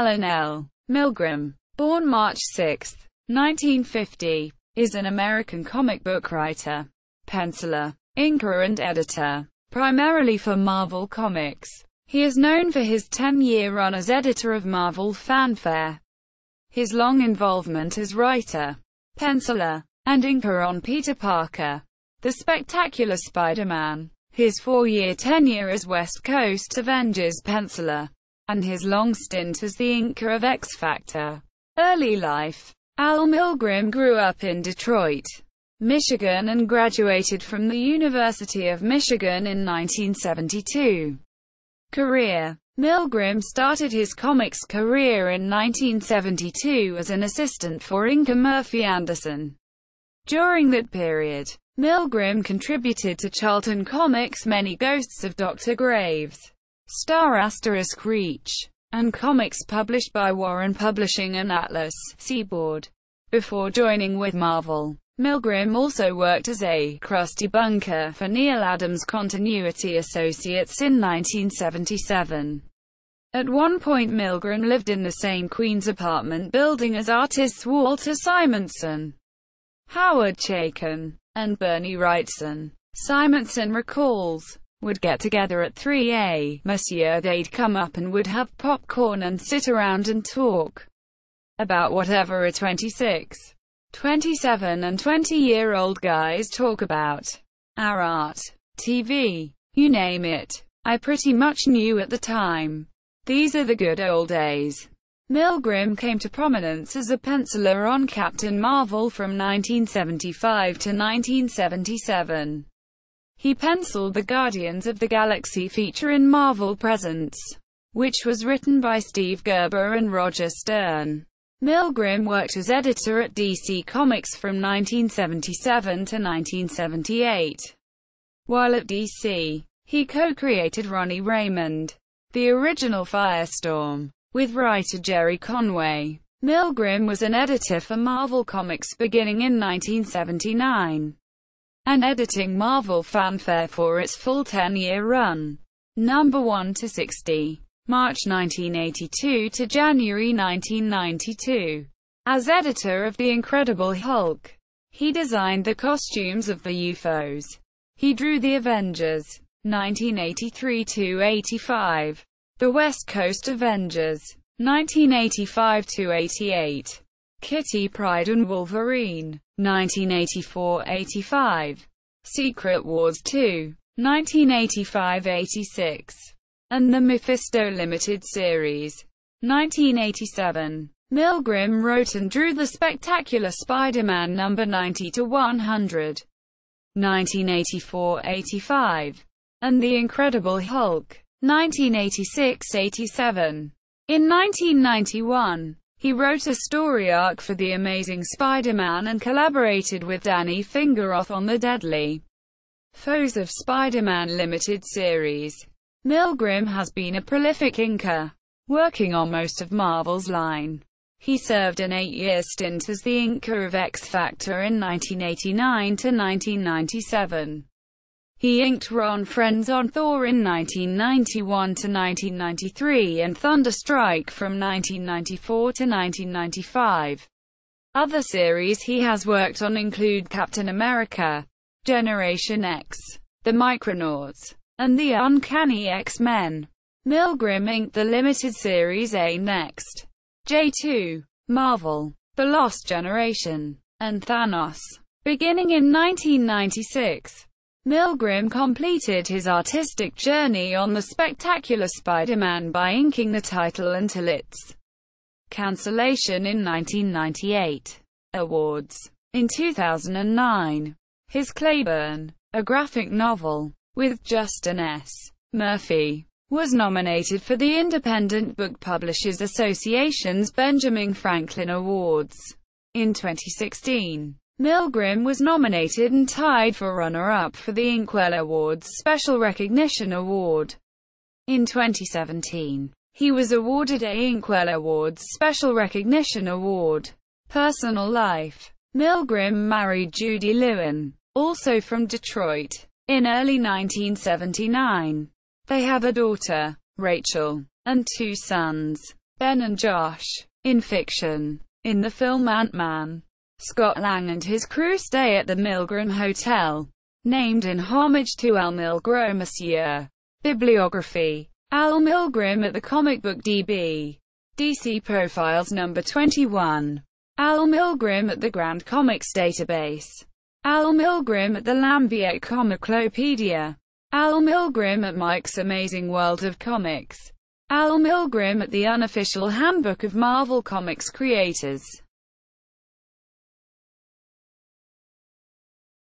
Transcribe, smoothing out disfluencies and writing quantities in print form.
Lionel Milgrom, born March 6, 1950, is an American comic book writer, penciler, inker and editor, primarily for Marvel Comics. He is known for his 10-year run as editor of Marvel Fanfare, his long involvement as writer, penciler, and inker on Peter Parker, The Spectacular Spider-Man, his 4-year tenure as West Coast Avengers penciler, and his long stint as the inker of X Factor. Early life. Al Milgrom grew up in Detroit, Michigan and graduated from the University of Michigan in 1972. Career. Milgrom started his comics career in 1972 as an assistant for inker Murphy Anderson. During that period, Milgrom contributed to Charlton Comics' Many Ghosts of Dr. Graves, Star * Reach, and comics published by Warren Publishing and Atlas Seaboard. Before joining with Marvel, Milgrom also worked as a crust debunker for Neal Adams Continuity Associates in 1977. At one point Milgrom lived in the same Queens apartment building as artists Walter Simonson, Howard Chaykin, and Bernie Wrightson. Simonson recalls, "Would get together at 3 Monsieur, they'd come up and would have popcorn and sit around and talk about whatever a 26, 27 and 20-year-old guys talk about. Our art, TV, you name it. I pretty much knew at the time. These are the good old days." Milgrom came to prominence as a penciler on Captain Marvel from 1975 to 1977. He penciled the Guardians of the Galaxy feature in Marvel Presents, which was written by Steve Gerber and Roger Stern. Milgrom worked as editor at DC Comics from 1977 to 1978. While at DC, he co-created Ronnie Raymond, the original Firestorm, with writer Jerry Conway. Milgrom was an editor for Marvel Comics beginning in 1979, and editing Marvel Fanfare for its full 10-year run, number 1 to 60. March 1982 to January 1992. As editor of The Incredible Hulk, he designed the costumes of the UFOs. He drew The Avengers, 1983 to 85, The West Coast Avengers, 1985 to 88, Kitty Pryde and Wolverine, 1984-85, Secret Wars 2, 1985-86. and the Mephisto Limited Series, 1987. Milgrom wrote and drew The Spectacular Spider-Man number 90 to 100, 1984-85, and The Incredible Hulk, 1986-87. In 1991, he wrote a story arc for The Amazing Spider-Man and collaborated with Danny Fingeroth on the Deadly Foes of Spider-Man Limited Series. Milgrom has been a prolific inker, working on most of Marvel's line. He served an 8-year stint as the inker of X Factor in 1989 to 1997. He inked Ron Frenz on Thor in 1991 to 1993 and Thunderstrike from 1994 to 1995. Other series he has worked on include Captain America, Generation X, The Micronauts, and The Uncanny X-Men. Milgrom inked the limited series A Next, J2, Marvel, The Lost Generation, and Thanos. Beginning in 1996, Milgrom completed his artistic journey on The Spectacular Spider-Man by inking the title until its cancellation in 1998. Awards. In 2009, his Clayburn, a graphic novel, with Justin S. Murphy, was nominated for the Independent Book Publishers Association's Benjamin Franklin Awards. In 2016, Milgrom was nominated and tied for runner-up for the Inkwell Awards Special Recognition Award. In 2017, he was awarded a Inkwell Awards Special Recognition Award. Personal life. Milgrom married Judy Lewin, also from Detroit, in early 1979. They have a daughter, Rachel, and 2 sons, Ben and Josh. In fiction. In the film Ant-Man, Scott Lang and his crew stay at the Milgrom Hotel, named in homage to Al Milgrom Monsieur. Bibliography. Al Milgrom at the Comic Book DB. DC Profiles No. 21. Al Milgrom at the Grand Comics Database. Al Milgrom at the Lambiek Comiclopedia. Al Milgrom at Mike's Amazing World of Comics. Al Milgrom at the Unofficial Handbook of Marvel Comics Creators.